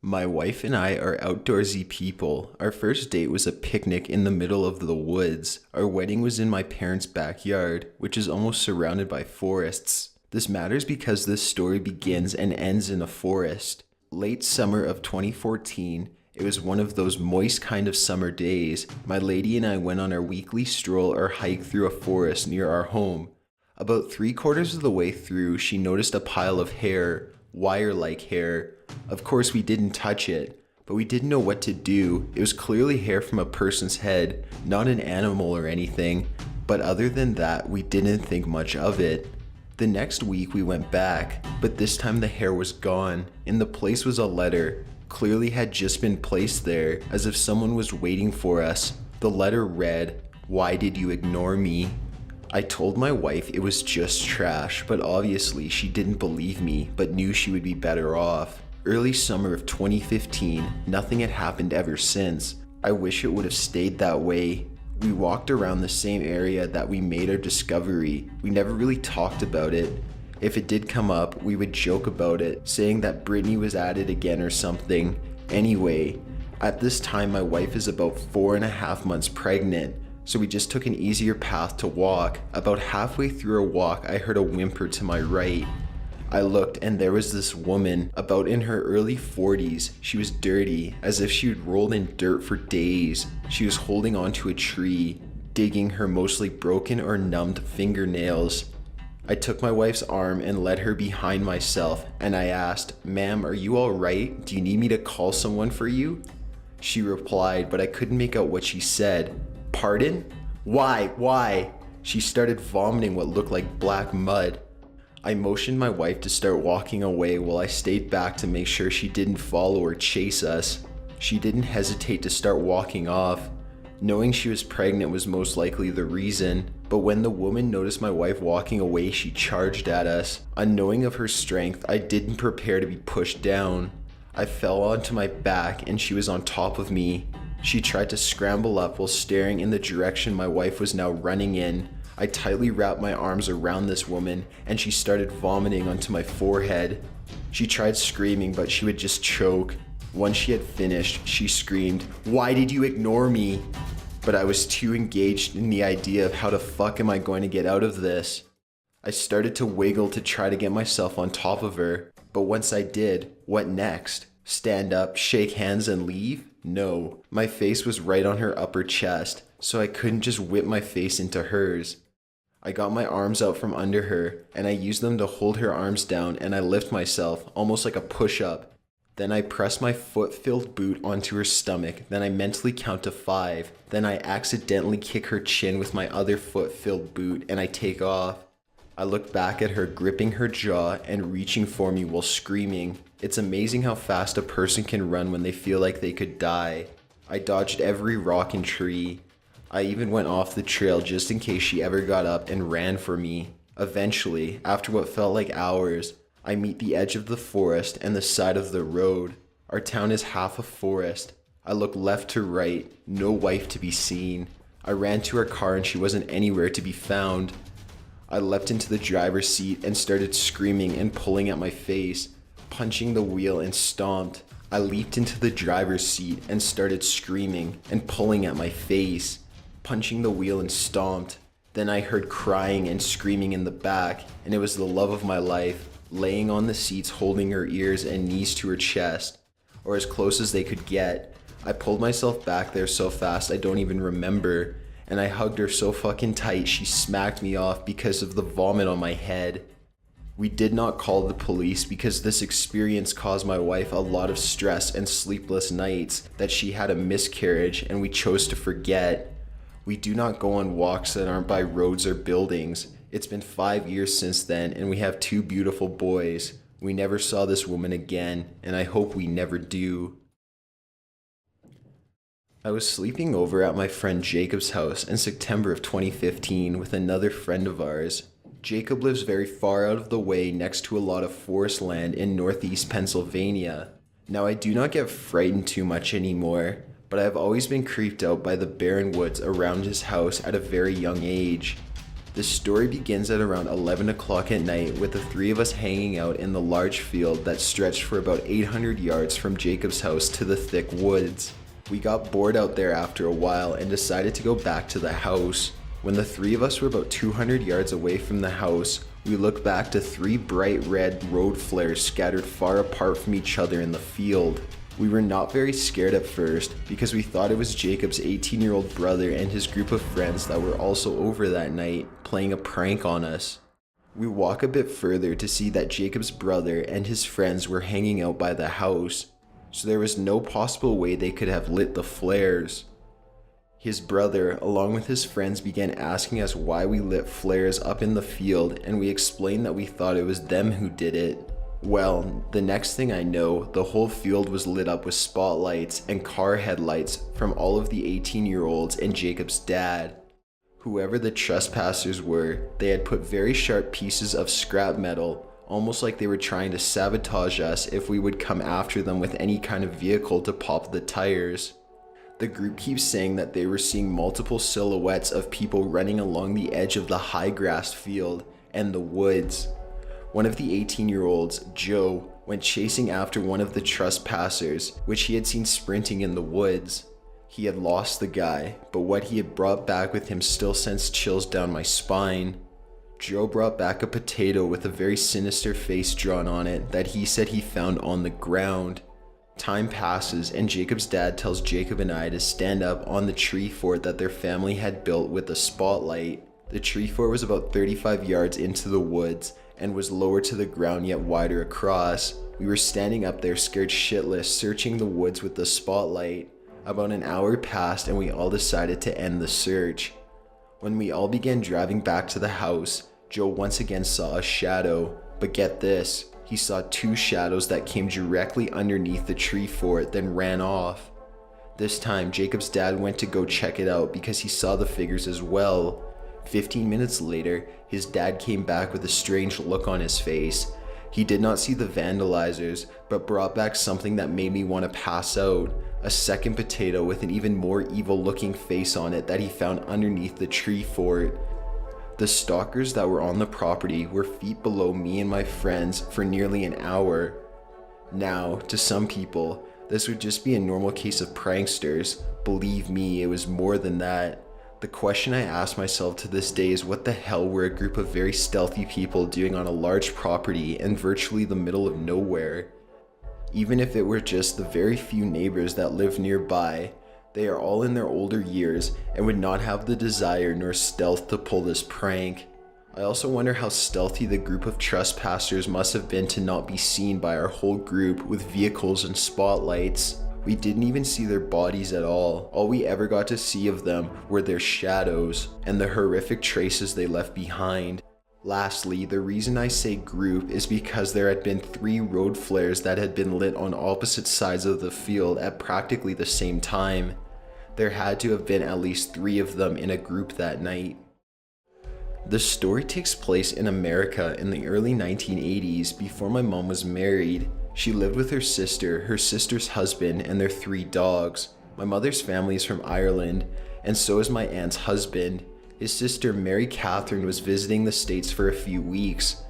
My wife and I are outdoorsy people. Our first date was a picnic in the middle of the woods. Our wedding was in my parents' backyard, which is almost surrounded by forests. This matters because this story begins and ends in a forest. Late summer of 2014, it was one of those moist kind of summer days. My lady and I went on our weekly stroll or hike through a forest near our home. About 3/4 of the way through, she noticed a pile of hair, wire-like hair. Of course, we didn't touch it, but we didn't know what to do. It was clearly hair from a person's head, not an animal or anything, but other than that, we didn't think much of it. The next week we went back, but this time the hair was gone. In the place was a letter, clearly had just been placed there, as if someone was waiting for us. The letter read, "Why did you ignore me?" I told my wife it was just trash, but obviously she didn't believe me, but knew she would be better off. Early summer of 2015, nothing had happened ever since. I wish it would have stayed that way. We walked around the same area that we made our discovery. We never really talked about it. If it did come up, we would joke about it, saying that Brittany was at it again or something. Anyway, at this time my wife is about 4.5 months pregnant. So we just took an easier path to walk. About halfway through our walk, I heard a whimper to my right. I looked and there was this woman, about in her early 40s. She was dirty, as if she had rolled in dirt for days. She was holding onto a tree, digging her mostly broken or numbed fingernails. I took my wife's arm and led her behind myself, and I asked, "Ma'am, are you alright? Do you need me to call someone for you?" She replied, but I couldn't make out what she said. "Pardon? Why?" She started vomiting what looked like black mud. I motioned my wife to start walking away while I stayed back to make sure she didn't follow or chase us. She didn't hesitate to start walking off. Knowing she was pregnant was most likely the reason, but when the woman noticed my wife walking away, she charged at us. Unknowing of her strength, I didn't prepare to be pushed down. I fell onto my back and she was on top of me. She tried to scramble up while staring in the direction my wife was now running in. I tightly wrapped my arms around this woman and she started vomiting onto my forehead. She tried screaming, but she would just choke. Once she had finished, she screamed, "Why did you ignore me?" But I was too engaged in the idea of how the fuck am I going to get out of this. I started to wiggle to try to get myself on top of her, but once I did, what next? Stand up, shake hands, and leave? No. My face was right on her upper chest, so I couldn't just whip my face into hers. I got my arms out from under her, and I used them to hold her arms down, and I lift myself, almost like a push-up. Then I press my foot-filled boot onto her stomach, then I mentally count to 5, then I accidentally kick her chin with my other foot-filled boot, and I take off. I look back at her gripping her jaw and reaching for me while screaming. It's amazing how fast a person can run when they feel like they could die. I dodged every rock and tree. I even went off the trail just in case she ever got up and ran for me. Eventually, after what felt like hours, I meet the edge of the forest and the side of the road. Our town is half a forest. I look left to right, no wife to be seen. I ran to her car and she wasn't anywhere to be found. I leapt into the driver's seat and started screaming and pulling at my face, punching the wheel and stomped. I leaped into the driver's seat and started screaming and pulling at my face, punching the wheel and stomped. Then I heard crying and screaming in the back, and it was the love of my life, laying on the seats holding her ears and knees to her chest, or as close as they could get. I pulled myself back there so fast I don't even remember, and I hugged her so fucking tight she smacked me off because of the vomit on my head. We did not call the police because this experience caused my wife a lot of stress and sleepless nights that she had a miscarriage, and we chose to forget. We do not go on walks that aren't by roads or buildings. It's been 5 years since then and we have 2 beautiful boys. We never saw this woman again, and I hope we never do. I was sleeping over at my friend Jacob's house in September of 2015 with another friend of ours. Jacob lives very far out of the way next to a lot of forest land in northeast Pennsylvania. Now I do not get frightened too much anymore, but I have always been creeped out by the barren woods around his house at a very young age. The story begins at around 11 o'clock at night with the three of us hanging out in the large field that stretched for about 800 yards from Jacob's house to the thick woods. We got bored out there after a while and decided to go back to the house. When the three of us were about 200 yards away from the house, we looked back to three bright red road flares scattered far apart from each other in the field. We were not very scared at first because we thought it was Jacob's 18-year-old brother and his group of friends that were also over that night playing a prank on us. We walk a bit further to see that Jacob's brother and his friends were hanging out by the house, so there was no possible way they could have lit the flares. His brother, along with his friends, began asking us why we lit flares up in the field, and we explained that we thought it was them who did it. Well, the next thing I know, the whole field was lit up with spotlights and car headlights from all of the 18-year-olds and Jacob's dad. Whoever the trespassers were, they had put very sharp pieces of scrap metal, almost like they were trying to sabotage us if we would come after them with any kind of vehicle to pop the tires. The group keeps saying that they were seeing multiple silhouettes of people running along the edge of the high-grassed field and the woods. One of the 18-year-olds, Joe, went chasing after one of the trespassers, which he had seen sprinting in the woods. He had lost the guy, but what he had brought back with him still sends chills down my spine. Joe brought back a potato with a very sinister face drawn on it that he said he found on the ground. Time passes and Jacob's dad tells Jacob and I to stand up on the tree fort that their family had built with a spotlight. The tree fort was about 35 yards into the woods and was lower to the ground yet wider across. We were standing up there scared shitless, searching the woods with the spotlight. About an hour passed and we all decided to end the search. When we all began driving back to the house, Joe once again saw a shadow, but get this, he saw two shadows that came directly underneath the tree fort then ran off. This time Jacob's dad went to go check it out because he saw the figures as well. 15 minutes later, his dad came back with a strange look on his face. He did not see the vandalizers, but brought back something that made me want to pass out. A second potato with an even more evil looking face on it that he found underneath the tree fort. The stalkers that were on the property were feet below me and my friends for nearly an hour. Now, to some people, this would just be a normal case of pranksters. Believe me, it was more than that. The question I ask myself to this day is what the hell were a group of very stealthy people doing on a large property in virtually the middle of nowhere? Even if it were just the very few neighbors that live nearby, they are all in their older years and would not have the desire nor stealth to pull this prank. I also wonder how stealthy the group of trespassers must have been to not be seen by our whole group with vehicles and spotlights. We didn't even see their bodies at all. All we ever got to see of them were their shadows and the horrific traces they left behind. Lastly, the reason I say group is because there had been 3 road flares that had been lit on opposite sides of the field at practically the same time. There had to have been at least 3 of them in a group that night. The story takes place in America in the early 1980s before my mom was married. She lived with her sister's husband, and their 3 dogs. My mother's family is from Ireland, and so is my aunt's husband. His sister Mary Catherine was visiting the States for a few weeks.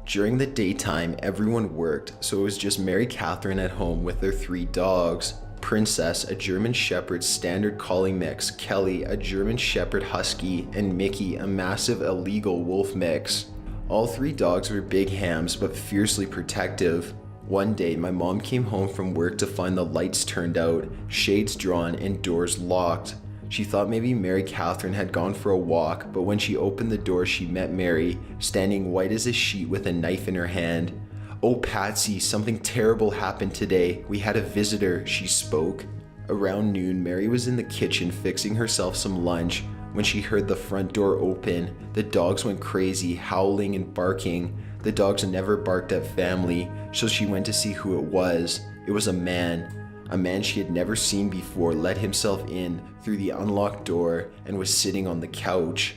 During the daytime, everyone worked, so it was just Mary Catherine at home with their 3 dogs. Princess, a German Shepherd Standard Collie mix, Kelly, a German Shepherd Husky, and Mickey, a massive illegal wolf mix. All 3 dogs were big hams but fiercely protective. One day, my mom came home from work to find the lights turned out, shades drawn, and doors locked. She thought maybe Mary Catherine had gone for a walk, but when she opened the door, she met Mary, standing white as a sheet with a knife in her hand. "Oh, Patsy, something terrible happened today. We had a visitor," she spoke. Around noon, Mary was in the kitchen fixing herself some lunch when she heard the front door open. The dogs went crazy, howling and barking. The dogs never barked at family, so she went to see who it was. It was a man. A man she had never seen before let himself in through the unlocked door and was sitting on the couch.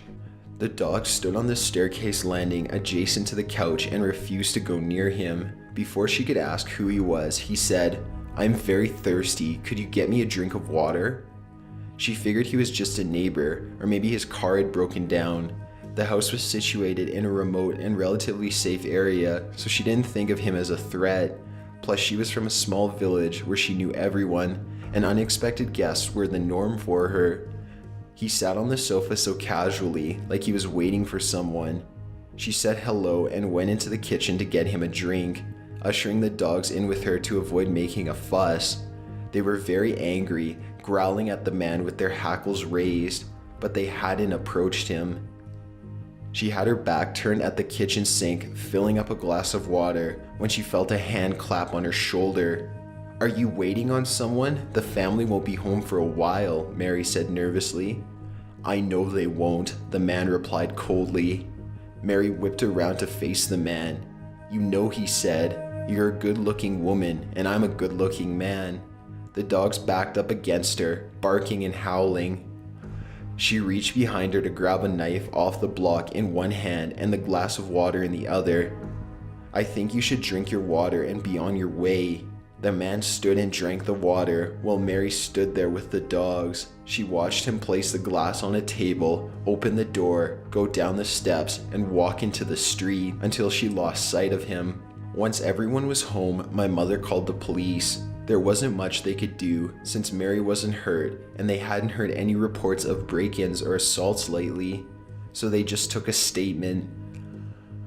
The dog stood on the staircase landing adjacent to the couch and refused to go near him. Before she could ask who he was, he said, "I'm very thirsty. Could you get me a drink of water?" She figured he was just a neighbor, or maybe his car had broken down. The house was situated in a remote and relatively safe area, so she didn't think of him as a threat. Plus, she was from a small village where she knew everyone, and unexpected guests were the norm for her. He sat on the sofa so casually, like he was waiting for someone. She said hello and went into the kitchen to get him a drink, ushering the dogs in with her to avoid making a fuss. They were very angry, growling at the man with their hackles raised, but they hadn't approached him. She had her back turned at the kitchen sink, filling up a glass of water, when she felt a hand clap on her shoulder. "Are you waiting on someone? The family won't be home for a while," Mary said nervously. "I know they won't," the man replied coldly. Mary whipped around to face the man. "You know," he said, "you're a good-looking woman, and I'm a good-looking man." The dogs backed up against her, barking and howling. She reached behind her to grab a knife off the block in one hand and the glass of water in the other. "I think you should drink your water and be on your way." The man stood and drank the water while Mary stood there with the dogs. She watched him place the glass on a table, open the door, go down the steps, and walk into the street until she lost sight of him. Once everyone was home, my mother called the police. There wasn't much they could do since Mary wasn't hurt and they hadn't heard any reports of break-ins or assaults lately, so they just took a statement.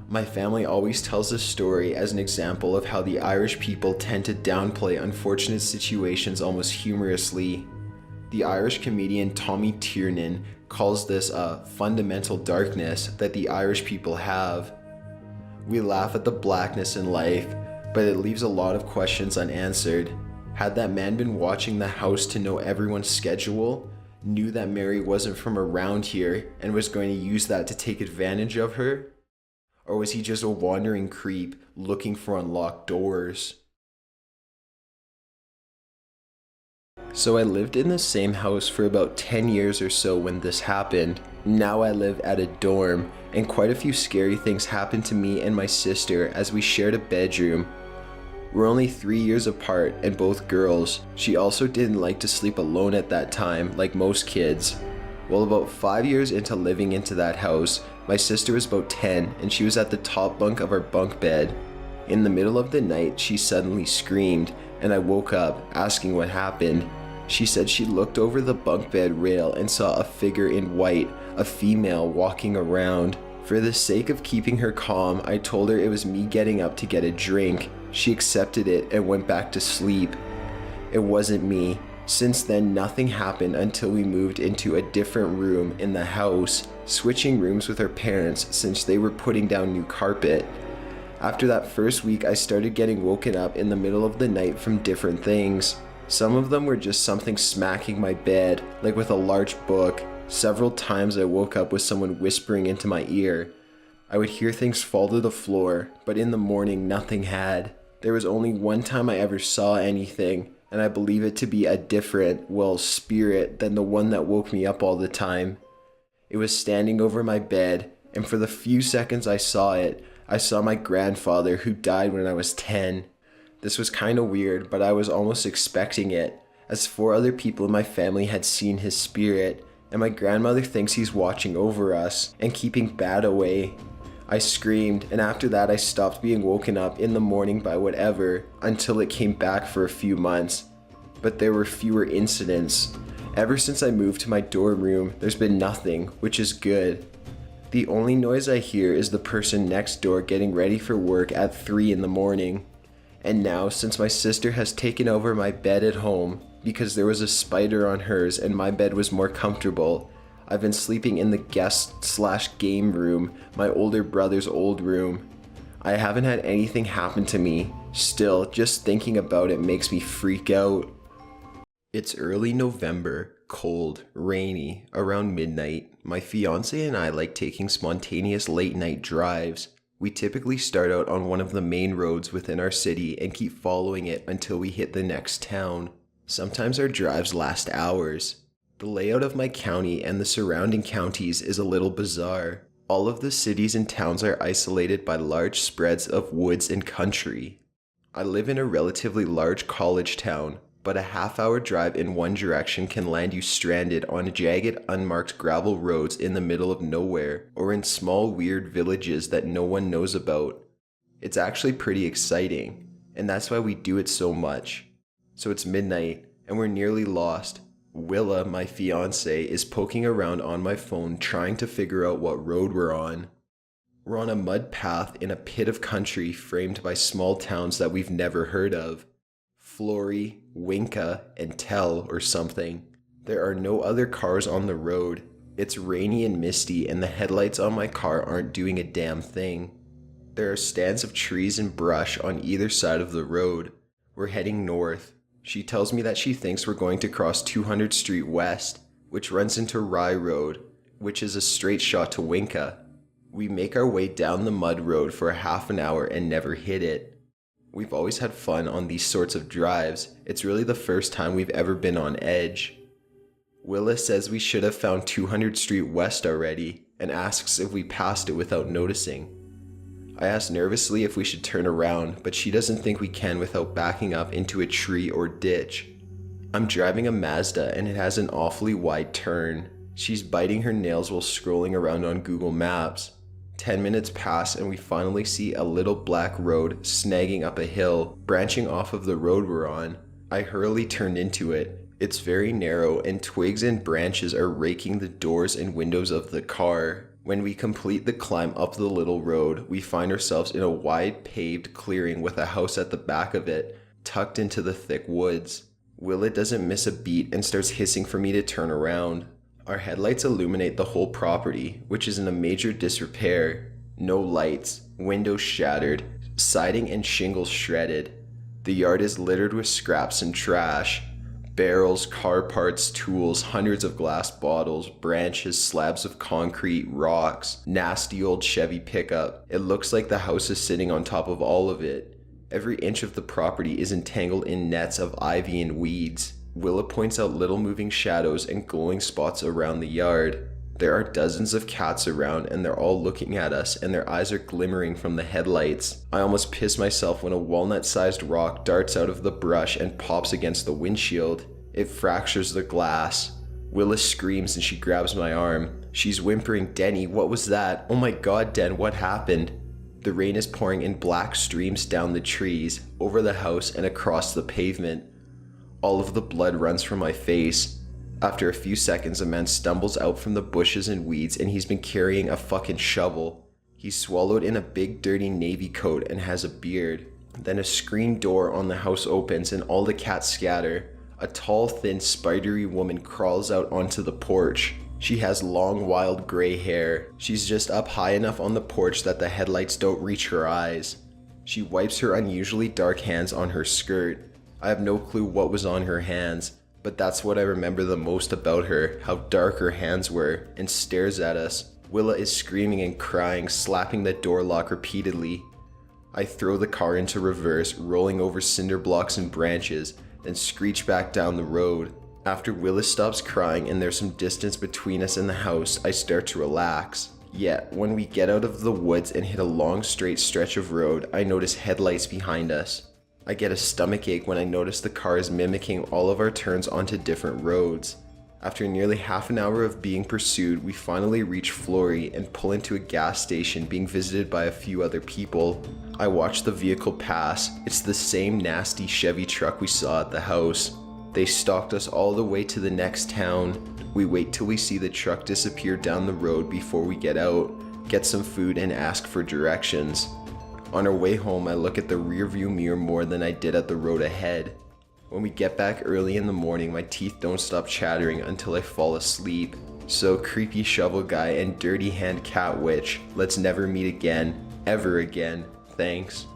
My family always tells this story as an example of how the Irish people tend to downplay unfortunate situations almost humorously. The Irish comedian Tommy Tiernan calls this a fundamental darkness that the Irish people have. We laugh at the blackness in life, but it leaves a lot of questions unanswered. Had that man been watching the house to know everyone's schedule, knew that Mary wasn't from around here, and was going to use that to take advantage of her? Or was he just a wandering creep looking for unlocked doors? So I lived in the same house for about 10 years or so when this happened. Now I live at a dorm, and quite a few scary things happened to me and my sister as we shared a bedroom. We're only 3 years apart and both girls. She also didn't like to sleep alone at that time, like most kids. Well, about 5 years into living into that house, my sister was about 10 and she was at the top bunk of our bunk bed. In the middle of the night, she suddenly screamed and I woke up asking what happened. She said she looked over the bunk bed rail and saw a figure in white, a female, walking around. For the sake of keeping her calm, I told her it was me getting up to get a drink. She accepted it and went back to sleep. It wasn't me. Since then, nothing happened until we moved into a different room in the house, switching rooms with our parents since they were putting down new carpet. After that first week, I started getting woken up in the middle of the night from different things. Some of them were just something smacking my bed, like with a large book. Several times I woke up with someone whispering into my ear. I would hear things fall to the floor, but in the morning nothing had. There was only one time I ever saw anything, and I believe it to be a different, spirit than the one that woke me up all the time. It was standing over my bed, and for the few seconds I saw it, I saw my grandfather who died when I was 10. This was kinda weird, but I was almost expecting it, as 4 other people in my family had seen his spirit, and my grandmother thinks he's watching over us and keeping bad away. I screamed, and after that I stopped being woken up in the morning by whatever until it came back for a few months. But there were fewer incidents. Ever since I moved to my dorm room, there's been nothing, which is good. The only noise I hear is the person next door getting ready for work at 3 in the morning. And now, since my sister has taken over my bed at home, because there was a spider on hers and my bed was more comfortable, I've been sleeping in the guest/game room, my older brother's old room. I haven't had anything happen to me. Still, just thinking about it makes me freak out. It's early November, cold, rainy, around midnight. My fiance and I like taking spontaneous late night drives. We typically start out on one of the main roads within our city and keep following it until we hit the next town. Sometimes our drives last hours. The layout of my county and the surrounding counties is a little bizarre. All of the cities and towns are isolated by large spreads of woods and country. I live in a relatively large college town, but a half-hour drive in one direction can land you stranded on jagged, unmarked gravel roads in the middle of nowhere, or in small, weird villages that no one knows about. It's actually pretty exciting, and that's why we do it so much. So it's midnight, and we're nearly lost. Willa, my fiancée, is poking around on my phone trying to figure out what road we're on. We're on a mud path in a pit of country framed by small towns that we've never heard of. Flory, Winka, and Tell or something. There are no other cars on the road. It's rainy and misty, and the headlights on my car aren't doing a damn thing. There are stands of trees and brush on either side of the road. We're heading north. She tells me that she thinks we're going to cross 200th Street West, which runs into Rye Road, which is a straight shot to Winka. We make our way down the mud road for a half an hour and never hit it. We've always had fun on these sorts of drives. It's really the first time we've ever been on edge. Willa says we should have found 200th Street West already, and asks if we passed it without noticing. I ask nervously if we should turn around, but she doesn't think we can without backing up into a tree or ditch. I'm driving a Mazda and it has an awfully wide turn. She's biting her nails while scrolling around on Google Maps. 10 minutes pass and we finally see a little black road snagging up a hill, branching off of the road we're on. I hurriedly turn into it. It's very narrow and twigs and branches are raking the doors and windows of the car. When we complete the climb up the little road, we find ourselves in a wide paved clearing with a house at the back of it, tucked into the thick woods. Willa doesn't miss a beat and starts hissing for me to turn around. Our headlights illuminate the whole property, which is in a major disrepair. No lights, windows shattered, siding and shingles shredded. The yard is littered with scraps and trash. Barrels, car parts, tools, hundreds of glass bottles, branches, slabs of concrete, rocks, nasty old Chevy pickup. It looks like the house is sitting on top of all of it. Every inch of the property is entangled in nets of ivy and weeds. Willa points out little moving shadows and glowing spots around the yard. There are dozens of cats around and they're all looking at us and their eyes are glimmering from the headlights. I almost piss myself when a walnut-sized rock darts out of the brush and pops against the windshield. It fractures the glass. Willa screams and she grabs my arm. She's whimpering, "Denny, what was that? Oh my god, Den, what happened?" The rain is pouring in black streams down the trees, over the house and across the pavement. All of the blood runs from my face. After a few seconds, a man stumbles out from the bushes and weeds and he's been carrying a fucking shovel. He's swallowed in a big dirty navy coat and has a beard. Then a screen door on the house opens and all the cats scatter. A tall, thin, spidery woman crawls out onto the porch. She has long, wild gray hair. She's just up high enough on the porch that the headlights don't reach her eyes. She wipes her unusually dark hands on her skirt. I have no clue what was on her hands, but that's what I remember the most about her, how dark her hands were, and stares at us. Willa is screaming and crying, slapping the door lock repeatedly. I throw the car into reverse, rolling over cinder blocks and branches, then screech back down the road. After Willa stops crying and there's some distance between us and the house, I start to relax. Yet, when we get out of the woods and hit a long straight stretch of road, I notice headlights behind us. I get a stomachache when I notice the car is mimicking all of our turns onto different roads. After nearly half an hour of being pursued, we finally reach Flory and pull into a gas station being visited by a few other people. I watch the vehicle pass. It's the same nasty Chevy truck we saw at the house. They stalked us all the way to the next town. We wait till we see the truck disappear down the road before we get out, get some food and ask for directions. On our way home, I look at the rearview mirror more than I did at the road ahead. When we get back early in the morning, my teeth don't stop chattering until I fall asleep. So creepy shovel guy and dirty hand cat witch, let's never meet again, ever again, thanks.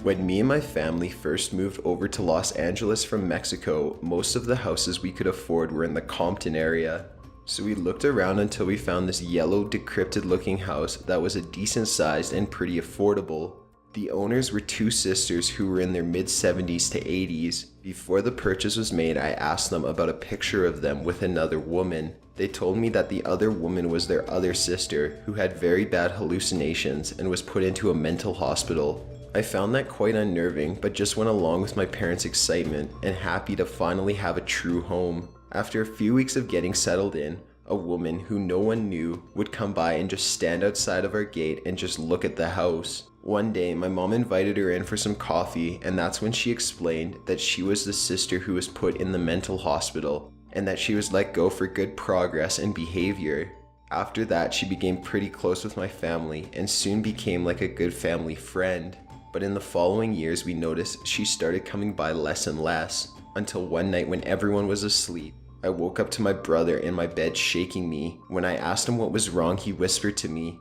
When me and my family first moved over to Los Angeles from Mexico, most of the houses we could afford were in the Compton area. So we looked around until we found this yellow, decrepit looking house that was a decent sized and pretty affordable. The owners were two sisters who were in their mid-70s to 80s. Before the purchase was made, I asked them about a picture of them with another woman. They told me that the other woman was their other sister, who had very bad hallucinations and was put into a mental hospital. I found that quite unnerving, but just went along with my parents' excitement and happy to finally have a true home. After a few weeks of getting settled in, a woman who no one knew would come by and just stand outside of our gate and just look at the house. One day, my mom invited her in for some coffee, and that's when she explained that she was the sister who was put in the mental hospital and that she was let go for good progress and behavior. After that, she became pretty close with my family and soon became like a good family friend. But in the following years, we noticed she started coming by less and less, until one night when everyone was asleep. I woke up to my brother in my bed shaking me. When I asked him what was wrong, he whispered to me,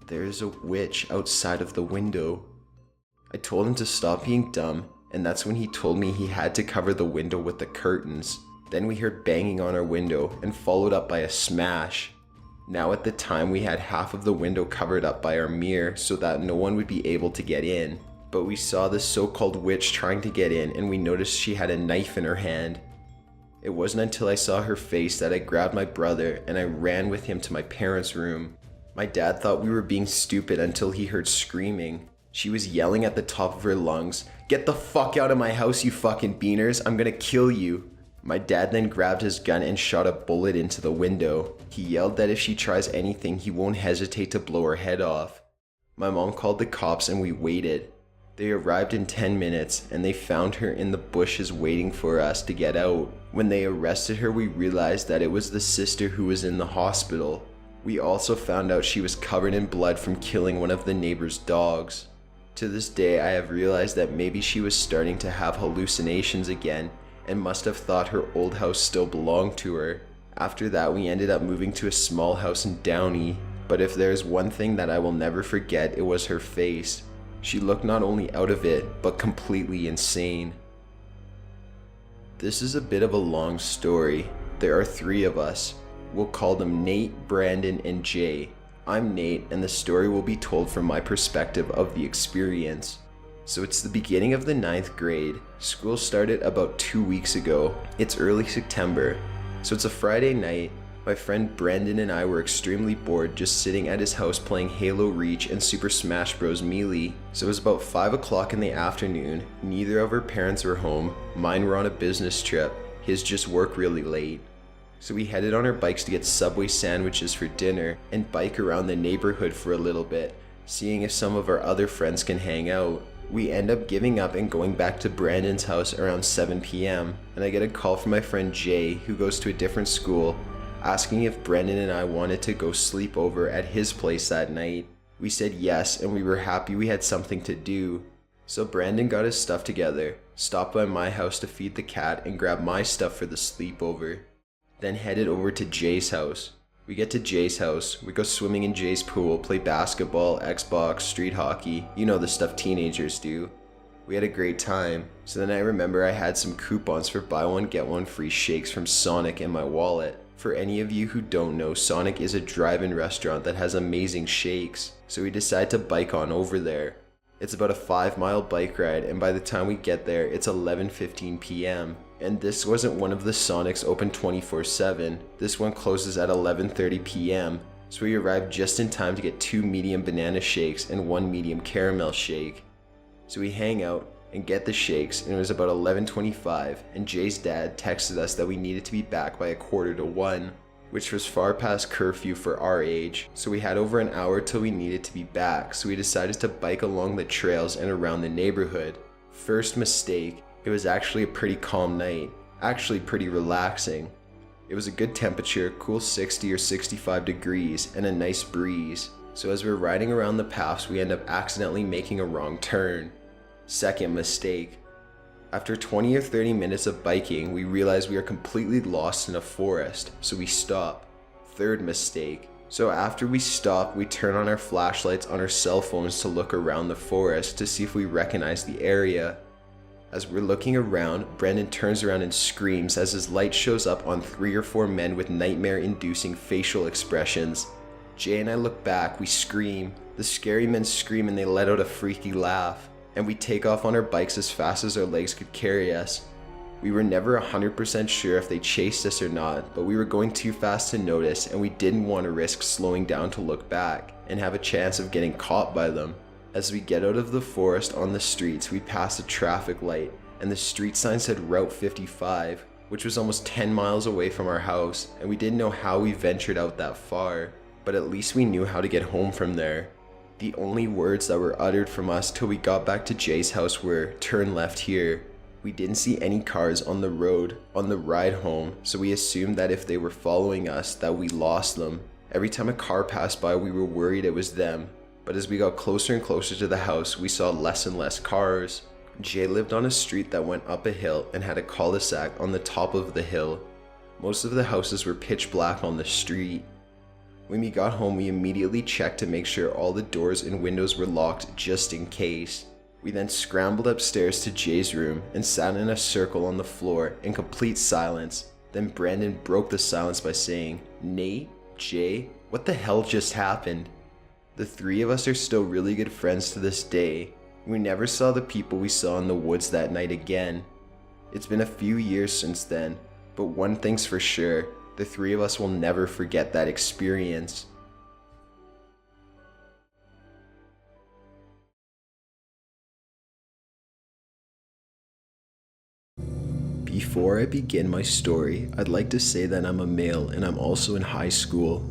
"There is a witch outside of the window." I told him to stop being dumb, and that's when he told me he had to cover the window with the curtains. Then we heard banging on our window and followed up by a smash. Now at the time we had half of the window covered up by our mirror so that no one would be able to get in. But we saw this so-called witch trying to get in, and we noticed she had a knife in her hand. It wasn't until I saw her face that I grabbed my brother and I ran with him to my parents' room. My dad thought we were being stupid until he heard screaming. She was yelling at the top of her lungs, "Get the fuck out of my house, you fucking beaners, I'm gonna kill you." My dad then grabbed his gun and shot a bullet into the window. He yelled that if she tries anything, he won't hesitate to blow her head off. My mom called the cops and we waited. They arrived in 10 minutes and they found her in the bushes waiting for us to get out. When they arrested her, we realized that it was the sister who was in the hospital. We also found out she was covered in blood from killing one of the neighbor's dogs. To this day, I have realized that maybe she was starting to have hallucinations again and must have thought her old house still belonged to her. After that, we ended up moving to a small house in Downey. But if there's one thing that I will never forget, it was her face. She looked not only out of it, but completely insane. This is a bit of a long story. There are 3 of us. We'll call them Nate, Brandon, and Jay. I'm Nate, and the story will be told from my perspective of the experience. So it's the beginning of the 9th grade. School started about 2 weeks ago. It's early September. So it's a Friday night. My friend Brandon and I were extremely bored just sitting at his house playing Halo Reach and Super Smash Bros. Melee. So it was about 5 o'clock in the afternoon. Neither of our parents were home. Mine were on a business trip. His just worked really late. So we headed on our bikes to get Subway sandwiches for dinner and bike around the neighborhood for a little bit, seeing if some of our other friends can hang out. We end up giving up and going back to Brandon's house around 7 p.m. and I get a call from my friend Jay, who goes to a different school, asking if Brandon and I wanted to go sleep over at his place that night. We said yes, and we were happy we had something to do. So Brandon got his stuff together, stopped by my house to feed the cat and grab my stuff for the sleepover, then headed over to Jay's house. We get to Jay's house, we go swimming in Jay's pool, play basketball, Xbox, street hockey, you know the stuff teenagers do. We had a great time. So then I remember I had some coupons for buy one get one free shakes from Sonic in my wallet. For any of you who don't know, Sonic is a drive-in restaurant that has amazing shakes. So we decide to bike on over there. It's about a 5-mile bike ride, and by the time we get there, it's 11:15 p.m. And this wasn't one of the Sonics open 24/7. This one closes at 11:30 p.m. So we arrived just in time to get 2 medium banana shakes and 1 medium caramel shake. So we hang out and get the shakes, and it was about 11:25, and Jay's dad texted us that we needed to be back by 1:45, which was far past curfew for our age. So we had over an hour till we needed to be back, so we decided to bike along the trails and around the neighborhood. First mistake, it was actually a pretty calm night, actually pretty relaxing. It was a good temperature, cool 60 or 65 degrees, and a nice breeze. So as we're riding around the paths, we end up accidentally making a wrong turn. Second mistake. After 20 or 30 minutes of biking, we realize we are completely lost in a forest, so we stop. Third mistake. So after we stop, we turn on our flashlights on our cell phones to look around the forest to see if we recognize the area. As we're looking around, Brendan turns around and screams as his light shows up on 3 or 4 men with nightmare-inducing facial expressions. Jay and I look back, we scream. The scary men scream and they let out a freaky laugh. And we take off on our bikes as fast as our legs could carry us. We were never 100% sure if they chased us or not, but we were going too fast to notice, and we didn't want to risk slowing down to look back and have a chance of getting caught by them. As we get out of the forest on the streets, we pass a traffic light, and the street sign said Route 55, which was almost 10 miles away from our house, and we didn't know how we ventured out that far, but at least we knew how to get home from there. The only words that were uttered from us till we got back to Jay's house were, "Turn left here." We didn't see any cars on the road on the ride home, so we assumed that if they were following us, that we lost them. Every time a car passed by, we were worried it was them, but as we got closer and closer to the house, we saw less and less cars. Jay lived on a street that went up a hill and had a cul-de-sac on the top of the hill. Most of the houses were pitch black on the street. When we got home, we immediately checked to make sure all the doors and windows were locked just in case. We then scrambled upstairs to Jay's room and sat in a circle on the floor in complete silence. Then Brandon broke the silence by saying, "Nate, Jay, what the hell just happened?" The three of us are still really good friends to this day. We never saw the people we saw in the woods that night again. It's been a few years since then, but one thing's for sure, the three of us will never forget that experience. Before I begin my story, I'd like to say that I'm a male and I'm also in high school.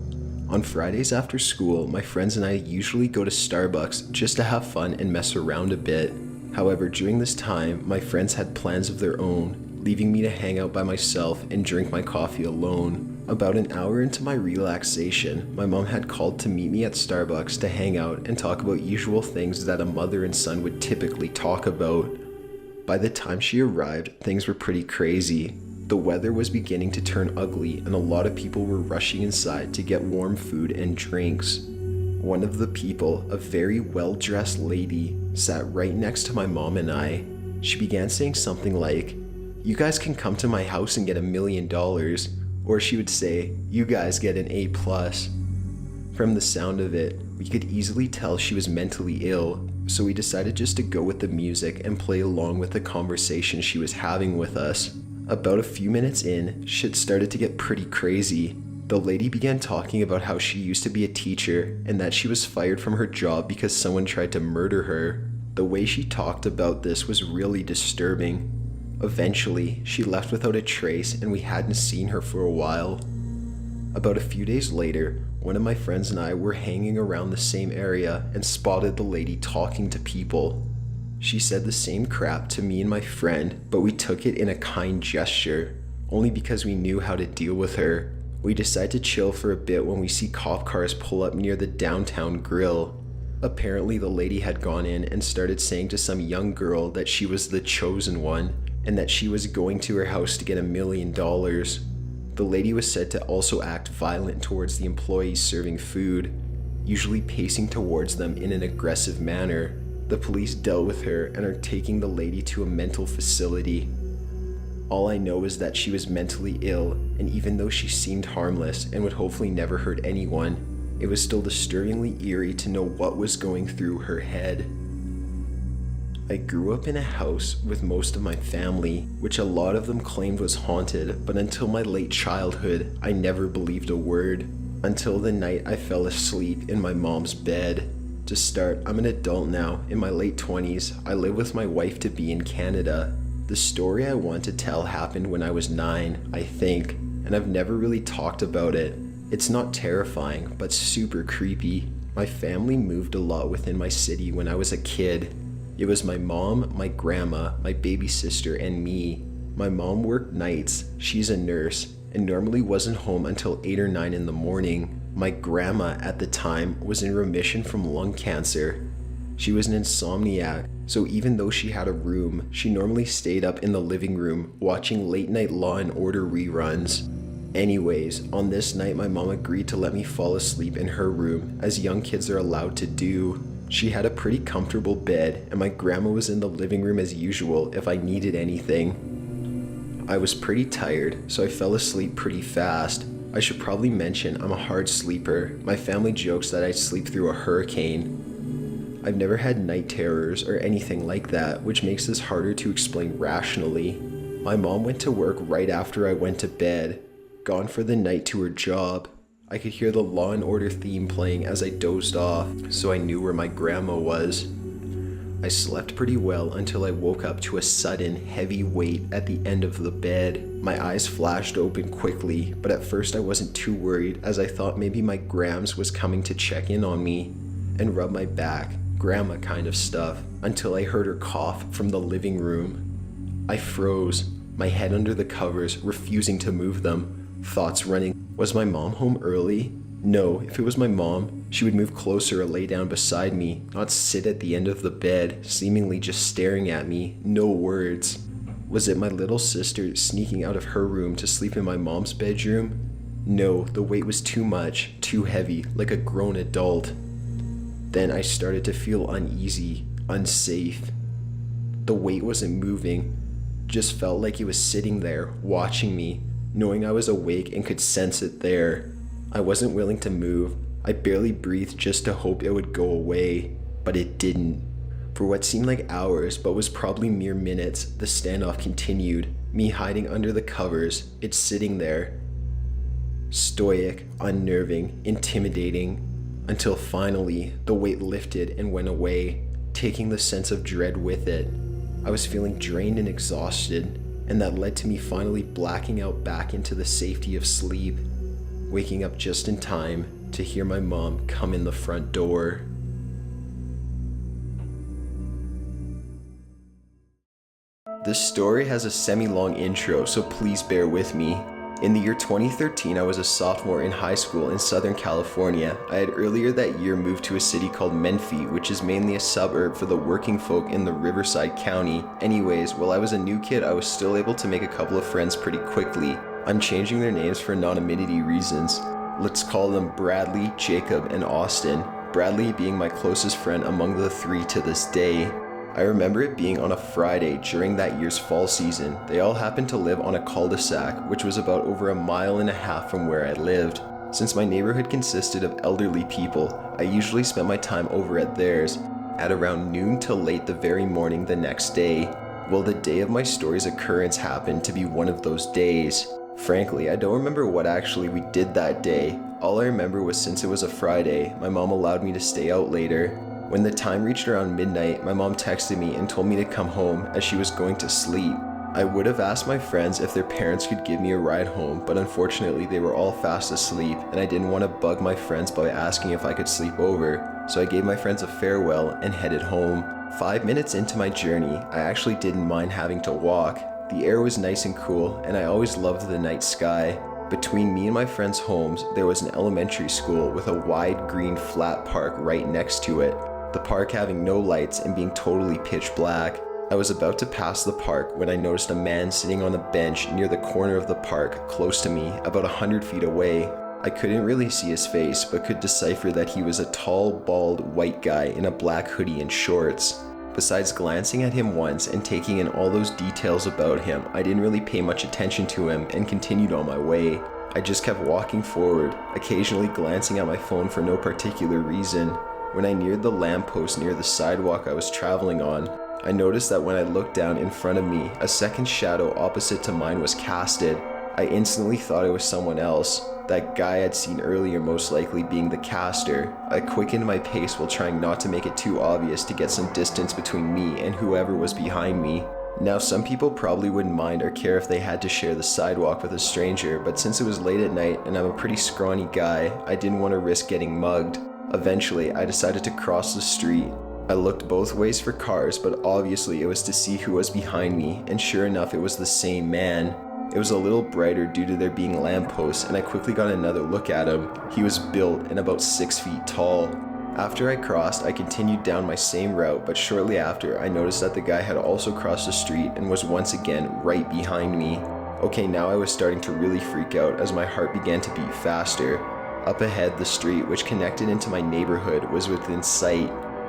On Fridays after school, my friends and I usually go to Starbucks just to have fun and mess around a bit. However, during this time, my friends had plans of their own, leaving me to hang out by myself and drink my coffee alone. About an hour into my relaxation, my mom had called to meet me at Starbucks to hang out and talk about usual things that a mother and son would typically talk about. By the time she arrived, things were pretty crazy. The weather was beginning to turn ugly and a lot of people were rushing inside to get warm food and drinks. One of the people, a very well-dressed lady, sat right next to my mom and I. She began saying something like, "You guys can come to my house and get $1 million," or she would say, "You guys get an A+. From the sound of it, we could easily tell she was mentally ill, so we decided just to go with the music and play along with the conversation she was having with us. About a few minutes in, shit started to get pretty crazy. The lady began talking about how she used to be a teacher and that she was fired from her job because someone tried to murder her. The way she talked about this was really disturbing. Eventually, she left without a trace and we hadn't seen her for a while. About a few days later, one of my friends and I were hanging around the same area and spotted the lady talking to people. She said the same crap to me and my friend, but we took it in a kind gesture, only because we knew how to deal with her. We decide to chill for a bit when we see cop cars pull up near the downtown grill. Apparently the lady had gone in and started saying to some young girl that she was the chosen one, and that she was going to her house to get $1 million. The lady was said to also act violent towards the employees serving food, usually pacing towards them in an aggressive manner. The police dealt with her and are taking the lady to a mental facility. All I know is that she was mentally ill, and even though she seemed harmless and would hopefully never hurt anyone, it was still disturbingly eerie to know what was going through her head. I grew up in a house with most of my family, which a lot of them claimed was haunted, but until my late childhood, I never believed a word, until the night I fell asleep in my mom's bed. To start, I'm an adult now, in my late 20s. I live with my wife-to-be in Canada. The story I want to tell happened when I was 9, I think, and I've never really talked about it. It's not terrifying, but super creepy. My family moved a lot within my city when I was a kid. It was my mom, my grandma, my baby sister, and me. My mom worked nights, she's a nurse, and normally wasn't home until 8 or 9 in the morning. My grandma at the time was in remission from lung cancer. She was an insomniac, so even though she had a room, she normally stayed up in the living room watching late night Law and Order reruns. Anyways, on this night my mom agreed to let me fall asleep in her room, as young kids are allowed to do. She had a pretty comfortable bed, and my grandma was in the living room as usual if I needed anything. I was pretty tired, so I fell asleep pretty fast. I should probably mention I'm a hard sleeper. My family jokes that I sleep through a hurricane. I've never had night terrors or anything like that, which makes this harder to explain rationally. My mom went to work right after I went to bed, gone for the night to her job. I could hear the Law and Order theme playing as I dozed off, so I knew where my grandma was. I slept pretty well until I woke up to a sudden, heavy weight at the end of the bed. My eyes flashed open quickly, but at first I wasn't too worried as I thought maybe my grams was coming to check in on me and rub my back, grandma kind of stuff, until I heard her cough from the living room. I froze, my head under the covers, refusing to move them, thoughts running. Was my mom home early? No, if it was my mom, she would move closer or lay down beside me, not sit at the end of the bed, seemingly just staring at me, no words. Was it my little sister sneaking out of her room to sleep in my mom's bedroom? No, the weight was too much, too heavy, like a grown adult. Then I started to feel uneasy, unsafe. The weight wasn't moving, just felt like it was sitting there, watching me, knowing I was awake and could sense it there. I wasn't willing to move. I barely breathed just to hope it would go away, but it didn't. For what seemed like hours, but was probably mere minutes, the standoff continued, me hiding under the covers, it sitting there. Stoic, unnerving, intimidating, until finally the weight lifted and went away, taking the sense of dread with it. I was feeling drained and exhausted, and that led to me finally blacking out back into the safety of sleep, waking up just in time to hear my mom come in the front door. This story has a semi-long intro, so please bear with me. In the year 2013, I was a sophomore in high school in Southern California. I had earlier that year moved to a city called Menifee, which is mainly a suburb for the working folk in the Riverside County. Anyways, while I was a new kid, I was still able to make a couple of friends pretty quickly. I'm changing their names for anonymity reasons. Let's call them Bradley, Jacob, and Austin. Bradley being my closest friend among the three to this day. I remember it being on a Friday during that year's fall season. They all happened to live on a cul-de-sac, which was about over 1.5 miles from where I lived. Since my neighborhood consisted of elderly people, I usually spent my time over at theirs, at around noon till late the very morning the next day. Well, the day of my story's occurrence happened to be one of those days. Frankly, I don't remember what actually we did that day. All I remember was since it was a Friday, my mom allowed me to stay out later. When the time reached around midnight, my mom texted me and told me to come home as she was going to sleep. I would have asked my friends if their parents could give me a ride home, but unfortunately they were all fast asleep and I didn't want to bug my friends by asking if I could sleep over, so I gave my friends a farewell and headed home. 5 minutes into my journey, I actually didn't mind having to walk. The air was nice and cool, and I always loved the night sky. Between me and my friends' homes, there was an elementary school with a wide green flat park right next to it, the park having no lights and being totally pitch black. I was about to pass the park when I noticed a man sitting on a bench near the corner of the park, close to me, about 100 feet away. I couldn't really see his face, but could decipher that he was a tall, bald, white guy in a black hoodie and shorts. Besides glancing at him once and taking in all those details about him, I didn't really pay much attention to him and continued on my way. I just kept walking forward, occasionally glancing at my phone for no particular reason. When I neared the lamppost near the sidewalk I was traveling on, I noticed that when I looked down in front of me, a second shadow opposite to mine was casted. I instantly thought it was someone else, that guy I'd seen earlier most likely being the caster. I quickened my pace while trying not to make it too obvious to get some distance between me and whoever was behind me. Now, some people probably wouldn't mind or care if they had to share the sidewalk with a stranger, but since it was late at night and I'm a pretty scrawny guy, I didn't want to risk getting mugged. Eventually, I decided to cross the street. I looked both ways for cars, but obviously it was to see who was behind me, and sure enough, it was the same man. It was a little brighter due to there being lampposts, and I quickly got another look at him. He was built and about 6 feet tall. After I crossed, I continued down my same route, but shortly after, I noticed that the guy had also crossed the street and was once again right behind me. Okay, now I was starting to really freak out as my heart began to beat faster. Up ahead, the street, which connected into my neighborhood, was within sight.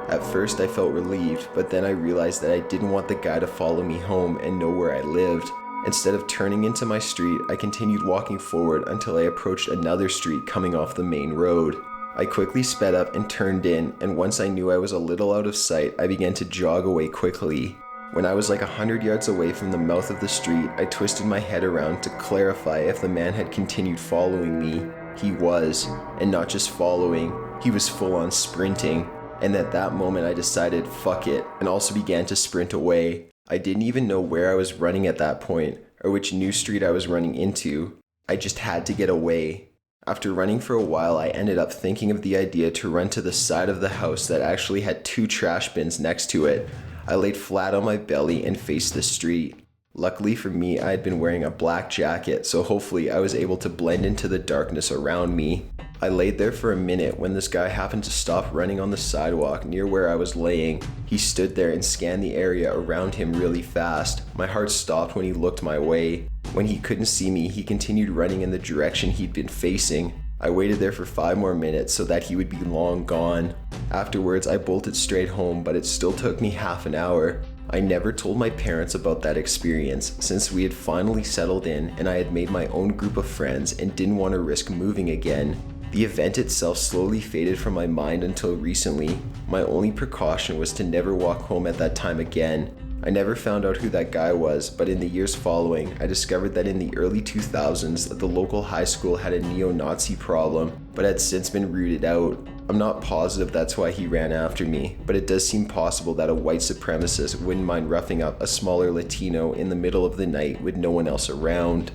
At first, I felt relieved, but then I realized that I didn't want the guy to follow me home and know where I lived. Instead of turning into my street, I continued walking forward until I approached another street coming off the main road. I quickly sped up and turned in, and once I knew I was a little out of sight, I began to jog away quickly. When I was like 100 yards away from the mouth of the street, I twisted my head around to clarify if the man had continued following me. He was, and not just following, he was full on sprinting. And at that moment I decided, fuck it, and also began to sprint away. I didn't even know where I was running at that point, or which new street I was running into. I just had to get away. After running for a while, I ended up thinking of the idea to run to the side of the house that actually had 2 trash bins next to it. I laid flat on my belly and faced the street. Luckily for me, I had been wearing a black jacket, so hopefully I was able to blend into the darkness around me. I laid there for a minute when this guy happened to stop running on the sidewalk near where I was laying. He stood there and scanned the area around him really fast. My heart stopped when he looked my way. When he couldn't see me, he continued running in the direction he'd been facing. I waited there for 5 more minutes so that he would be long gone. Afterwards, I bolted straight home, but it still took me half an hour. I never told my parents about that experience since we had finally settled in and I had made my own group of friends and didn't want to risk moving again. The event itself slowly faded from my mind until recently. My only precaution was to never walk home at that time again. I never found out who that guy was, but in the years following, I discovered that in the early 2000s, the local high school had a neo-Nazi problem, but had since been rooted out. I'm not positive that's why he ran after me, but it does seem possible that a white supremacist wouldn't mind roughing up a smaller Latino in the middle of the night with no one else around.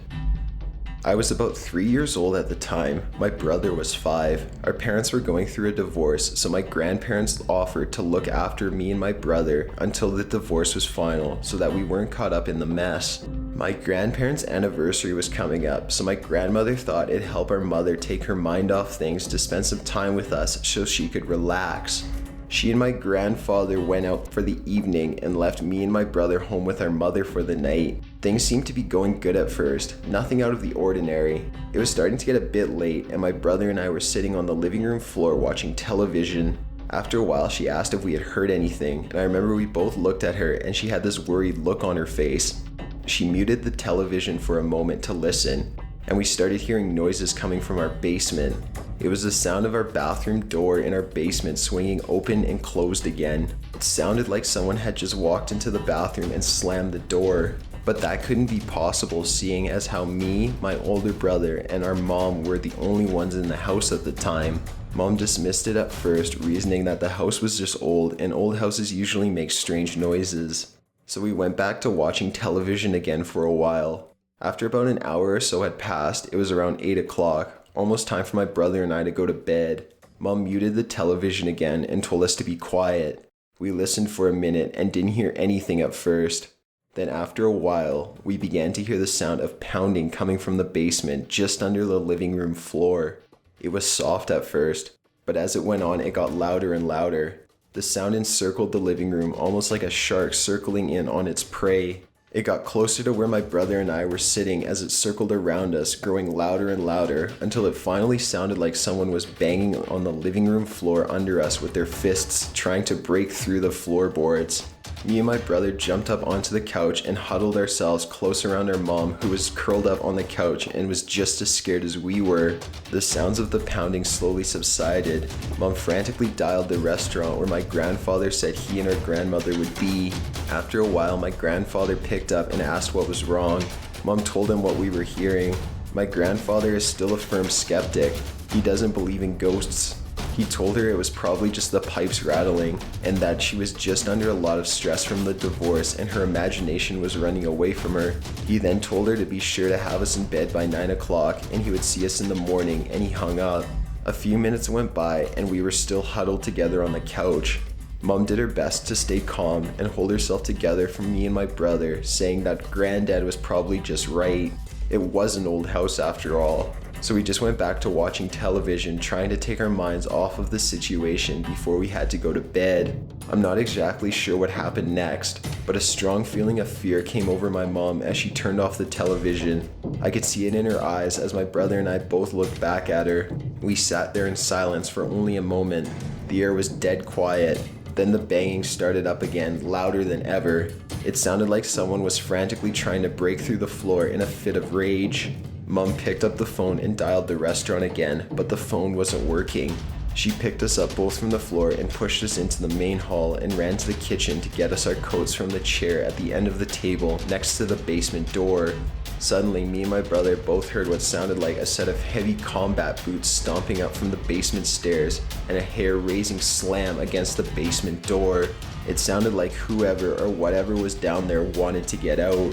I was about 3 years old at the time. My brother was 5. Our parents were going through a divorce, so my grandparents offered to look after me and my brother until the divorce was final so that we weren't caught up in the mess. My grandparents' anniversary was coming up, so my grandmother thought it'd help our mother take her mind off things to spend some time with us so she could relax. She and my grandfather went out for the evening and left me and my brother home with our mother for the night. Things seemed to be going good at first, nothing out of the ordinary. It was starting to get a bit late and my brother and I were sitting on the living room floor watching television. After a while, she asked if we had heard anything, and I remember we both looked at her and she had this worried look on her face. She muted the television for a moment to listen, and we started hearing noises coming from our basement. It was the sound of our bathroom door in our basement swinging open and closed again. It sounded like someone had just walked into the bathroom and slammed the door. But that couldn't be possible, seeing as how me, my older brother, and our mom were the only ones in the house at the time. Mom dismissed it at first, reasoning that the house was just old and old houses usually make strange noises. So we went back to watching television again for a while. After about an hour or so had passed, it was around 8 o'clock, almost time for my brother and I to go to bed. Mom muted the television again and told us to be quiet. We listened for a minute and didn't hear anything at first. Then after a while, we began to hear the sound of pounding coming from the basement just under the living room floor. It was soft at first, but as it went on, it got louder and louder. The sound encircled the living room almost like a shark circling in on its prey. It got closer to where my brother and I were sitting as it circled around us, growing louder and louder until it finally sounded like someone was banging on the living room floor under us with their fists, trying to break through the floorboards. Me and my brother jumped up onto the couch and huddled ourselves close around our mom, who was curled up on the couch and was just as scared as we were. The sounds of the pounding slowly subsided. Mom frantically dialed the restaurant where my grandfather said he and our grandmother would be. After a while, my grandfather picked up and asked what was wrong. Mom told him what we were hearing. My grandfather is still a firm skeptic. He doesn't believe in ghosts. He told her it was probably just the pipes rattling and that she was just under a lot of stress from the divorce and her imagination was running away from her. He then told her to be sure to have us in bed by 9 o'clock and he would see us in the morning, and he hung up. A few minutes went by and we were still huddled together on the couch. Mom did her best to stay calm and hold herself together for me and my brother, saying that Granddad was probably just right. It was an old house after all. So we just went back to watching television, trying to take our minds off of the situation before we had to go to bed. I'm not exactly sure what happened next, but a strong feeling of fear came over my mom as she turned off the television. I could see it in her eyes as my brother and I both looked back at her. We sat there in silence for only a moment. The air was dead quiet. Then the banging started up again, louder than ever. It sounded like someone was frantically trying to break through the floor in a fit of rage. Mom picked up the phone and dialed the restaurant again, but the phone wasn't working. She picked us up both from the floor and pushed us into the main hall and ran to the kitchen to get us our coats from the chair at the end of the table next to the basement door. Suddenly, me and my brother both heard what sounded like a set of heavy combat boots stomping up from the basement stairs and a hair-raising slam against the basement door. It sounded like whoever or whatever was down there wanted to get out.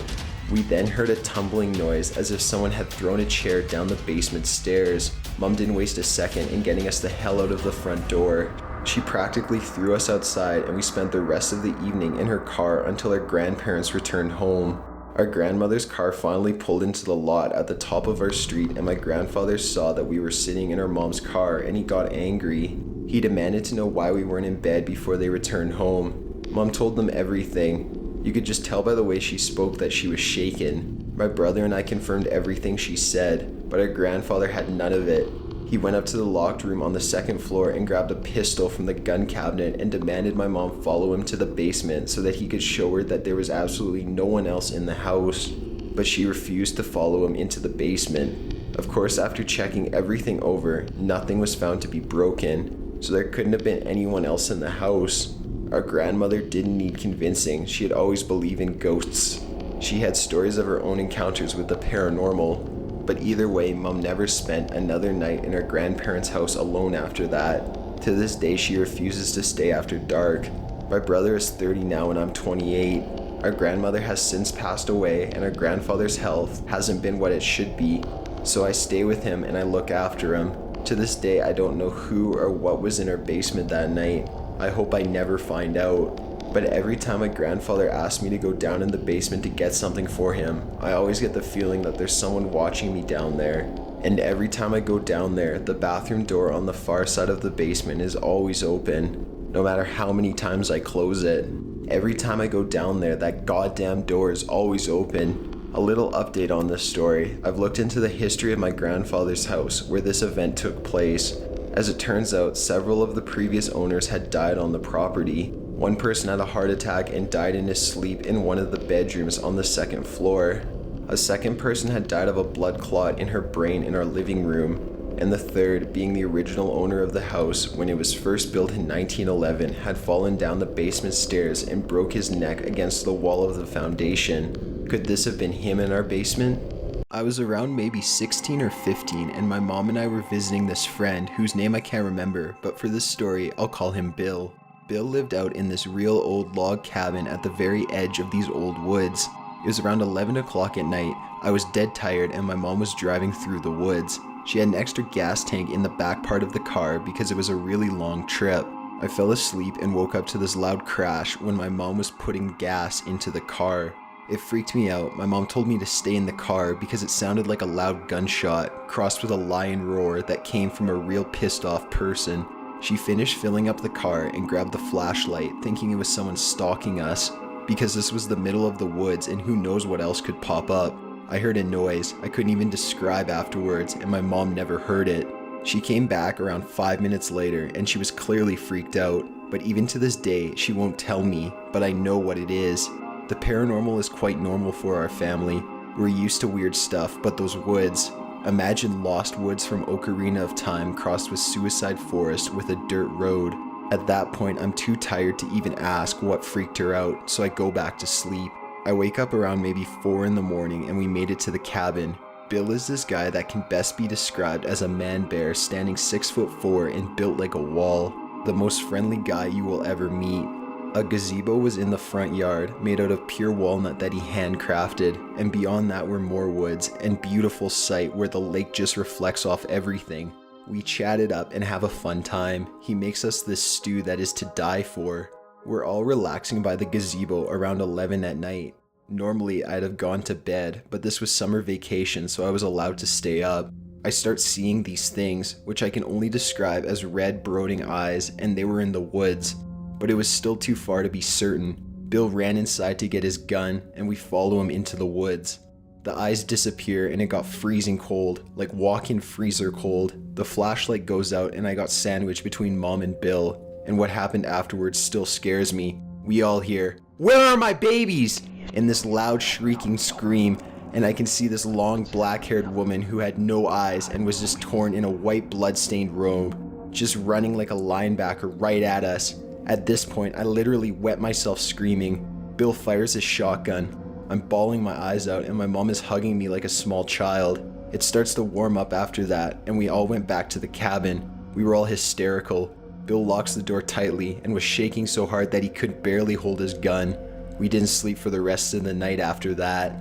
We then heard a tumbling noise as if someone had thrown a chair down the basement stairs. Mom didn't waste a second in getting us the hell out of the front door. She practically threw us outside and we spent the rest of the evening in her car until our grandparents returned home. Our grandmother's car finally pulled into the lot at the top of our street and my grandfather saw that we were sitting in our mom's car and he got angry. He demanded to know why we weren't in bed before they returned home. Mom told them everything. You could just tell by the way she spoke that she was shaken. My brother and I confirmed everything she said, but our grandfather had none of it. He went up to the locked room on the second floor and grabbed a pistol from the gun cabinet and demanded my mom follow him to the basement so that he could show her that there was absolutely no one else in the house. But she refused to follow him into the basement. Of course, after checking everything over, nothing was found to be broken, so there couldn't have been anyone else in the house. Our grandmother didn't need convincing. She had always believed in ghosts. She had stories of her own encounters with the paranormal. But either way, Mom never spent another night in her grandparents' house alone after that. To this day, she refuses to stay after dark. My brother is 30 now and I'm 28. Our grandmother has since passed away and our grandfather's health hasn't been what it should be. So I stay with him and I look after him. To this day, I don't know who or what was in our basement that night. I hope I never find out. But every time my grandfather asks me to go down in the basement to get something for him, I always get the feeling that there's someone watching me down there. And every time I go down there, the bathroom door on the far side of the basement is always open, no matter how many times I close it. Every time I go down there, that goddamn door is always open. A little update on this story. I've looked into the history of my grandfather's house where this event took place. As it turns out, several of the previous owners had died on the property. One person had a heart attack and died in his sleep in one of the bedrooms on the second floor. A second person had died of a blood clot in her brain in our living room. And the third, being the original owner of the house when it was first built in 1911, had fallen down the basement stairs and broke his neck against the wall of the foundation. Could this have been him in our basement? I was around maybe 16 or 15 and my mom and I were visiting this friend whose name I can't remember, but for this story I'll call him Bill. Bill lived out in this real old log cabin at the very edge of these old woods. It was around 11 o'clock at night. I was dead tired and my mom was driving through the woods. She had an extra gas tank in the back part of the car because it was a really long trip. I fell asleep and woke up to this loud crash when my mom was putting gas into the car. It freaked me out. My mom told me to stay in the car because it sounded like a loud gunshot crossed with a lion roar that came from a real pissed off person. She finished filling up the car and grabbed the flashlight, thinking it was someone stalking us, because this was the middle of the woods and who knows what else could pop up. I heard a noise I couldn't even describe afterwards, and my mom never heard it. She came back around 5 minutes later and she was clearly freaked out, but even to this day she won't tell me, but I know what it is. The paranormal is quite normal for our family. We're used to weird stuff, but those woods, imagine lost woods from Ocarina of Time crossed with Suicide Forest with a dirt road. At that point, I'm too tired to even ask what freaked her out, so I go back to sleep. I wake up around maybe 4 in the morning and we made it to the cabin. Bill is this guy that can best be described as a man-bear standing 6'4" and built like a wall. The most friendly guy you will ever meet. A gazebo was in the front yard, made out of pure walnut that he handcrafted, and beyond that were more woods and beautiful sight where the lake just reflects off everything. We chat it up and have a fun time. He makes us this stew that is to die for. We're all relaxing by the gazebo around 11 at night. Normally I'd have gone to bed, but this was summer vacation so I was allowed to stay up. I start seeing these things, which I can only describe as red brooding eyes, and they were in the woods. But it was still too far to be certain. Bill ran inside to get his gun, and we follow him into the woods. The eyes disappear and it got freezing cold, like walk-in freezer cold. The flashlight goes out and I got sandwiched between Mom and Bill, and what happened afterwards still scares me. We all hear, "Where are my babies?" and this loud shrieking scream, and I can see this long black-haired woman who had no eyes and was just torn in a white blood-stained robe, just running like a linebacker right at us. At this point, I literally wet myself screaming. Bill fires his shotgun. I'm bawling my eyes out and my mom is hugging me like a small child. It starts to warm up after that, and we all went back to the cabin. We were all hysterical. Bill locks the door tightly and was shaking so hard that he could barely hold his gun. We didn't sleep for the rest of the night after that.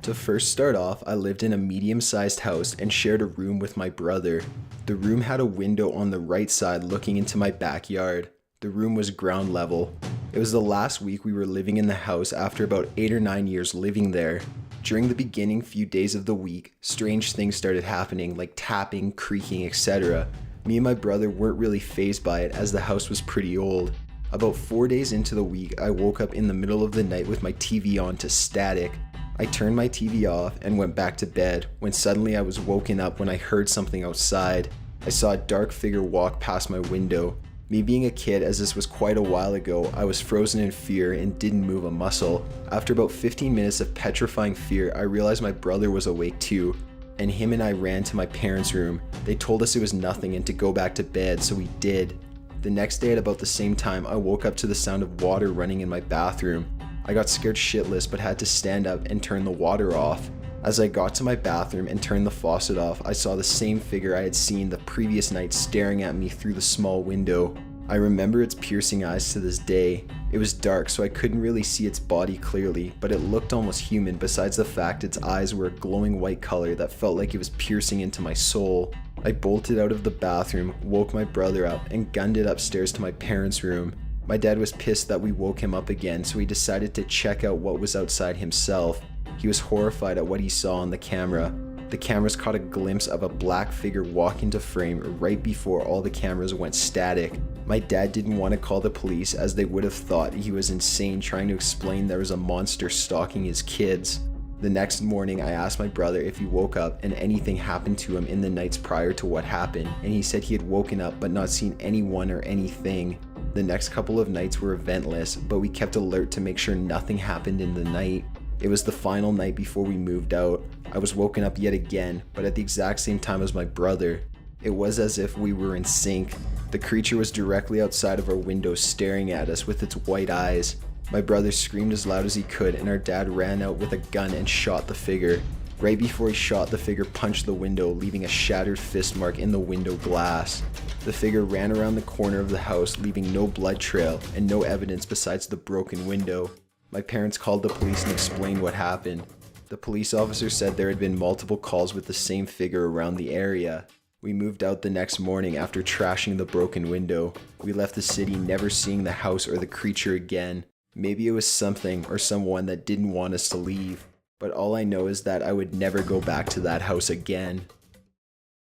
To first start off, I lived in a medium-sized house and shared a room with my brother. The room had a window on the right side looking into my backyard. The room was ground level. It was the last week we were living in the house after about 8 or 9 years living there. During the beginning few days of the week, strange things started happening like tapping, creaking, etc. Me and my brother weren't really fazed by it as the house was pretty old. About 4 days into the week, I woke up in the middle of the night with my TV on to static. I turned my TV off and went back to bed when suddenly I was woken up when I heard something outside. I saw a dark figure walk past my window. Me being a kid, as this was quite a while ago, I was frozen in fear and didn't move a muscle. After about 15 minutes of petrifying fear, I realized my brother was awake too, and him and I ran to my parents' room. They told us it was nothing and to go back to bed, so we did. The next day at about the same time, I woke up to the sound of water running in my bathroom. I got scared shitless but had to stand up and turn the water off. As I got to my bathroom and turned the faucet off, I saw the same figure I had seen the previous night staring at me through the small window. I remember its piercing eyes to this day. It was dark so I couldn't really see its body clearly, but it looked almost human besides the fact its eyes were a glowing white color that felt like it was piercing into my soul. I bolted out of the bathroom, woke my brother up, and gunned it upstairs to my parents' room. My dad was pissed that we woke him up again, so he decided to check out what was outside himself. He was horrified at what he saw on the camera. The cameras caught a glimpse of a black figure walk into frame right before all the cameras went static. My dad didn't want to call the police as they would have thought he was insane trying to explain there was a monster stalking his kids. The next morning I asked my brother if he woke up and anything happened to him in the nights prior to what happened, and he said he had woken up but not seen anyone or anything. The next couple of nights were eventless, but we kept alert to make sure nothing happened in the night. It was the final night before we moved out. I was woken up yet again, but at the exact same time as my brother. It was as if we were in sync. The creature was directly outside of our window staring at us with its white eyes. My brother screamed as loud as he could and our dad ran out with a gun and shot the figure. Right before he shot, the figure punched the window, leaving a shattered fist mark in the window glass. The figure ran around the corner of the house, leaving no blood trail and no evidence besides the broken window. My parents called the police and explained what happened. The police officer said there had been multiple calls with the same figure around the area. We moved out the next morning after trashing the broken window. We left the city never seeing the house or the creature again. Maybe it was something or someone that didn't want us to leave. But all I know is that I would never go back to that house again.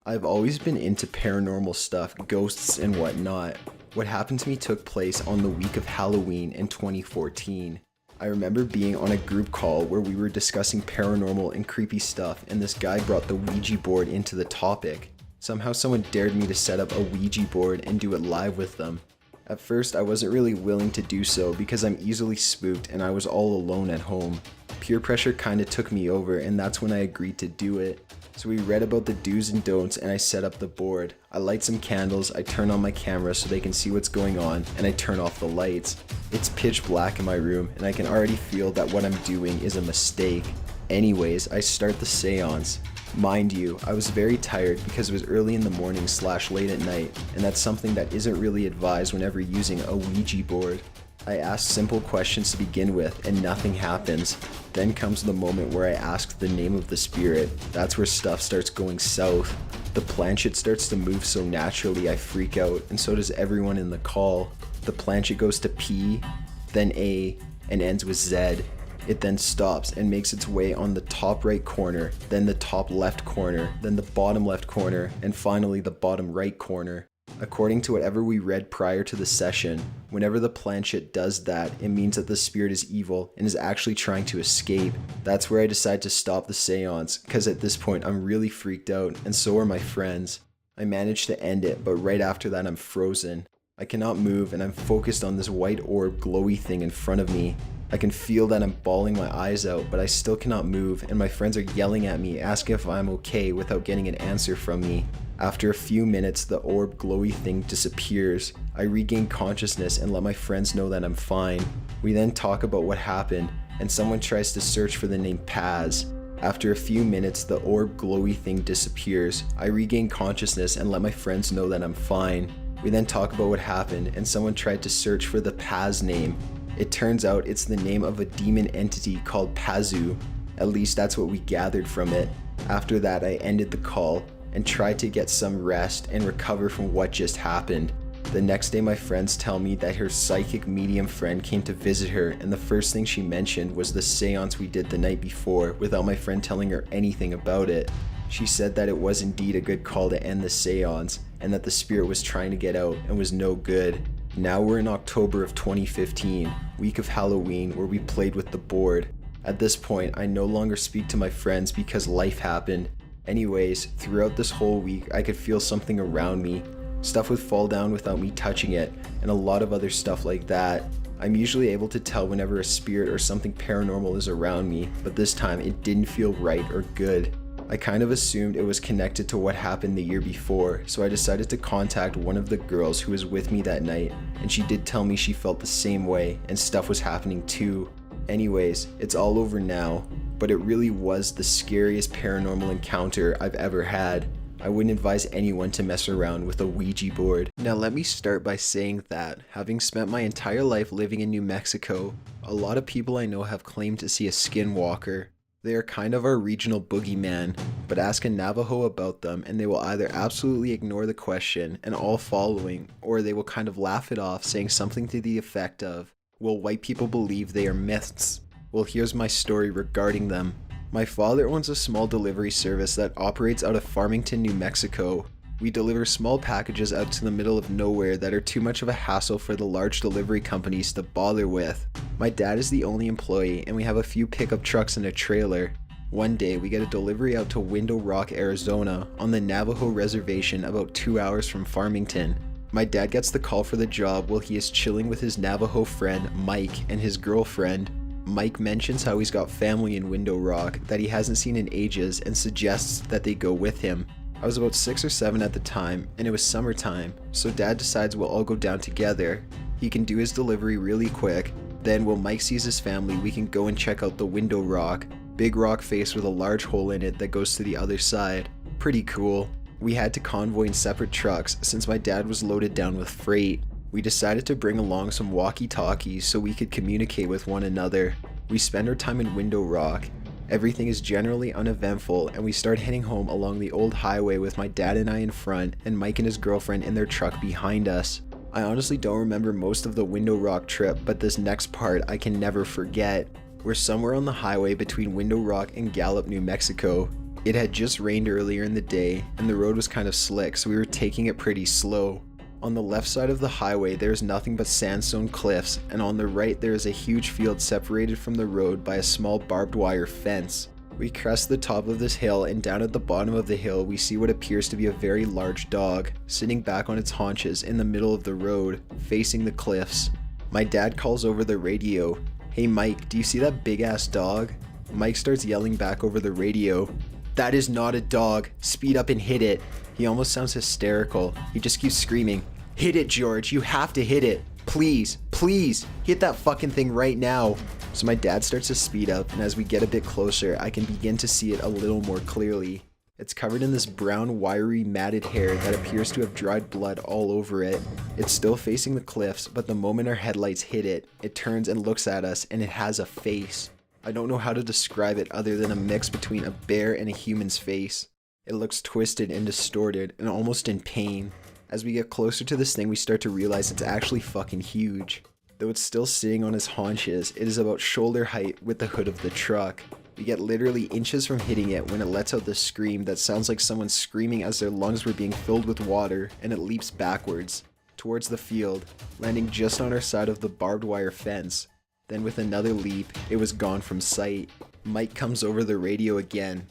I've always been into paranormal stuff, ghosts and whatnot. What happened to me took place on the week of Halloween in 2014. I remember being on a group call where we were discussing paranormal and creepy stuff, and this guy brought the Ouija board into the topic. Somehow someone dared me to set up a Ouija board and do it live with them. At first I wasn't really willing to do so because I'm easily spooked and I was all alone at home. Peer pressure kinda took me over and that's when I agreed to do it. So we read about the do's and don'ts and I set up the board. I light some candles, I turn on my camera so they can see what's going on, and I turn off the lights. It's pitch black in my room and I can already feel that what I'm doing is a mistake. Anyways, I start the seance. Mind you, I was very tired because it was early in the morning / late at night, and that's something that isn't really advised whenever using a Ouija board. I ask simple questions to begin with and nothing happens. Then comes the moment where I ask the name of the spirit. That's where stuff starts going south. The planchette starts to move so naturally I freak out, and so does everyone in the call. The planchette goes to P, then A, and ends with Z. It then stops and makes its way on the top right corner, then the top left corner, then the bottom left corner, and finally the bottom right corner. According to whatever we read prior to the session, whenever the planchette does that, it means that the spirit is evil and is actually trying to escape. That's where I decide to stop the seance, because at this point I'm really freaked out, and so are my friends. I manage to end it, but right after that I'm frozen. I cannot move and I'm focused on this white orb glowy thing in front of me. I can feel that I'm bawling my eyes out, but I still cannot move, and my friends are yelling at me, asking if I'm okay without getting an answer from me. After a few minutes, the orb glowy thing disappears. I regain consciousness and let my friends know that I'm fine. We then talk about what happened, and someone tries to search for the name Paz. After a few minutes, the orb glowy thing disappears. I regain consciousness and let my friends know that I'm fine. We then talk about what happened, and someone tried to search for the Paz name. It turns out it's the name of a demon entity called Pazu. At least that's what we gathered from it. After that, I ended the call and tried to get some rest and recover from what just happened. The next day, my friends tell me that her psychic medium friend came to visit her, and the first thing she mentioned was the seance we did the night before without my friend telling her anything about it. She said that it was indeed a good call to end the seance, and that the spirit was trying to get out and was no good. Now we're in October of 2015, week of Halloween, where we played with the board. At this point, I no longer speak to my friends because life happened. Anyways, throughout this whole week, I could feel something around me. Stuff would fall down without me touching it, and a lot of other stuff like that. I'm usually able to tell whenever a spirit or something paranormal is around me, but this time it didn't feel right or good. I kind of assumed it was connected to what happened the year before, so I decided to contact one of the girls who was with me that night, and she did tell me she felt the same way, and stuff was happening too. Anyways, it's all over now, but it really was the scariest paranormal encounter I've ever had. I wouldn't advise anyone to mess around with a Ouija board. Now let me start by saying that, having spent my entire life living in New Mexico, a lot of people I know have claimed to see a skinwalker. They are kind of our regional boogeyman, but ask a Navajo about them and they will either absolutely ignore the question and all following, or they will kind of laugh it off saying something to the effect of, "Well, white people believe they are myths." Well, here's my story regarding them. My father owns a small delivery service that operates out of Farmington, New Mexico. We deliver small packages out to the middle of nowhere that are too much of a hassle for the large delivery companies to bother with. My dad is the only employee, and we have a few pickup trucks and a trailer. One day, we get a delivery out to Window Rock, Arizona, on the Navajo reservation about 2 hours from Farmington. My dad gets the call for the job while he is chilling with his Navajo friend, Mike, and his girlfriend. Mike mentions how he's got family in Window Rock that he hasn't seen in ages and suggests that they go with him. I was about 6 or 7 at the time, and it was summertime, so Dad decides we'll all go down together. He can do his delivery really quick, then while Mike sees his family, we can go and check out the Window Rock, big rock face with a large hole in it that goes to the other side. Pretty cool. We had to convoy in separate trucks since my dad was loaded down with freight. We decided to bring along some walkie-talkies so we could communicate with one another. We spend our time in Window Rock. Everything is generally uneventful, and we start heading home along the old highway with my dad and I in front and Mike and his girlfriend in their truck behind us. I honestly don't remember most of the Window Rock trip, but this next part I can never forget. We're somewhere on the highway between Window Rock and Gallup, New Mexico. It had just rained earlier in the day, and the road was kind of slick, so we were taking it pretty slow. On the left side of the highway there is nothing but sandstone cliffs, and on the right there is a huge field separated from the road by a small barbed wire fence. We crest the top of this hill, and down at the bottom of the hill we see what appears to be a very large dog, sitting back on its haunches in the middle of the road, facing the cliffs. My dad calls over the radio, "Hey Mike, do you see that big ass dog?" Mike starts yelling back over the radio, "That is not a dog, speed up and hit it." He almost sounds hysterical. He just keeps screaming, "Hit it, George, you have to hit it. Please, please, hit that fucking thing right now." So my dad starts to speed up, and as we get a bit closer, I can begin to see it a little more clearly. It's covered in this brown, wiry, matted hair that appears to have dried blood all over it. It's still facing the cliffs, but the moment our headlights hit it, it turns and looks at us, and it has a face. I don't know how to describe it other than a mix between a bear and a human's face. It looks twisted and distorted and almost in pain. As we get closer to this thing, we start to realize it's actually fucking huge. Though it's still sitting on his haunches, it is about shoulder height with the hood of the truck. We get literally inches from hitting it when it lets out this scream that sounds like someone screaming as their lungs were being filled with water, and it leaps backwards towards the field, landing just on our side of the barbed wire fence. Then with another leap, it was gone from sight. Mike comes over the radio again.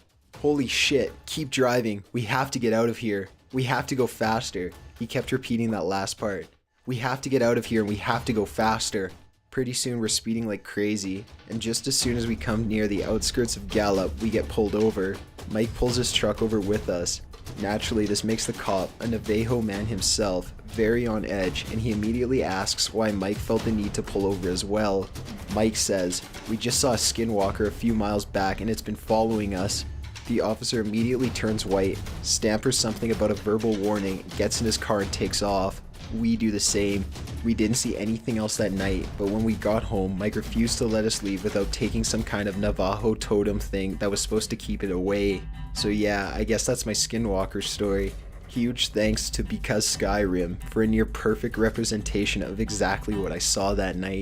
"Holy shit, keep driving. We have to get out of here. We have to go faster." He kept repeating that last part. "We have to get out of here and we have to go faster." Pretty soon we're speeding like crazy, and just as soon as we come near the outskirts of Gallup, we get pulled over. Mike pulls his truck over with us. Naturally, this makes the cop, a Navajo man himself, very on edge, and he immediately asks why Mike felt the need to pull over as well. Mike says, "We just saw a skinwalker a few miles back and it's been following us." The officer immediately turns white, stammers something about a verbal warning, gets in his car and takes off. We do the same. We didn't see anything else that night, but when we got home, Mike refused to let us leave without taking some kind of Navajo totem thing that was supposed to keep it away. So yeah, I guess that's my skinwalker story. Huge thanks to Because Skyrim for a near perfect representation of exactly what I saw that night.